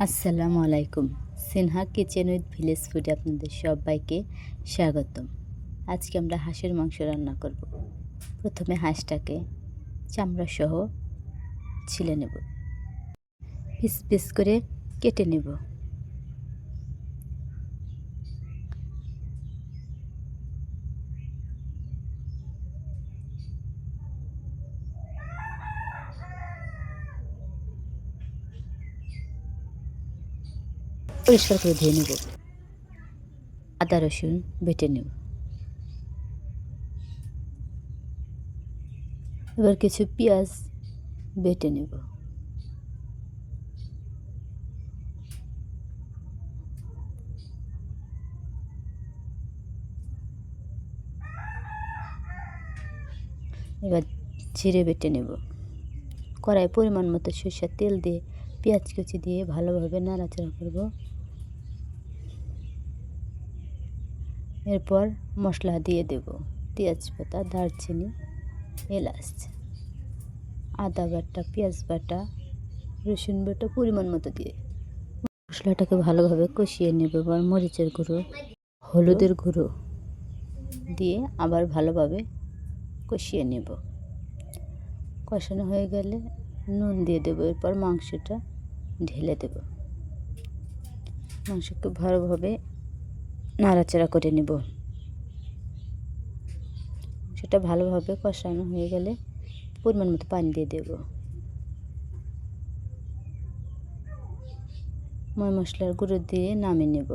আসসালামু আলাইকুম। Sinha kitchen with village ফুডে আপনাদের সবাইকে স্বাগতম। আজকে আমরা হাঁসের মাংস রান্না করব। প্রথমে হাঁসটাকে চামড়া সহ ছিলে নেব, পিস পিস করে কেটে নেব। পরিষ্কার করে ধুয়ে নেব। আদা রসুন বেটে নেব। এবার কিছু পেঁয়াজ বেটে নেব। এবার জিরে বেটে নেব। কড়াই পরিমাণ মতো সরষের তেল দিয়ে পেঁয়াজ কুচি দিয়ে ভালোভাবে নাড়াচাড়া করব। এরপর মশলা দিয়ে দেব, তেজপাতা, দারচিনি, এলাচ, আদা বাটা, পেঁয়াজ বাটা, রসুন বাটা পরিমাণ মতো দিয়ে মশলাটাকে ভালোভাবে কষিয়ে নেব। এবার মরিচের গুঁড়ো, হলুদের গুঁড়ো দিয়ে আবার ভালোভাবে কষিয়ে নেব। কষানো হয়ে গেলে নুন দিয়ে দেবো। এরপর মাংসটা ঢেলে দেব। মাংসকে ভালোভাবে নাড়াচাড়া করে নেব। সেটা ভালোভাবে কষানো হয়ে গেলে পরিমাণ মতো পানি দিয়ে দেব। মশলার গুঁড়ো দিয়ে নামিয়ে নেব।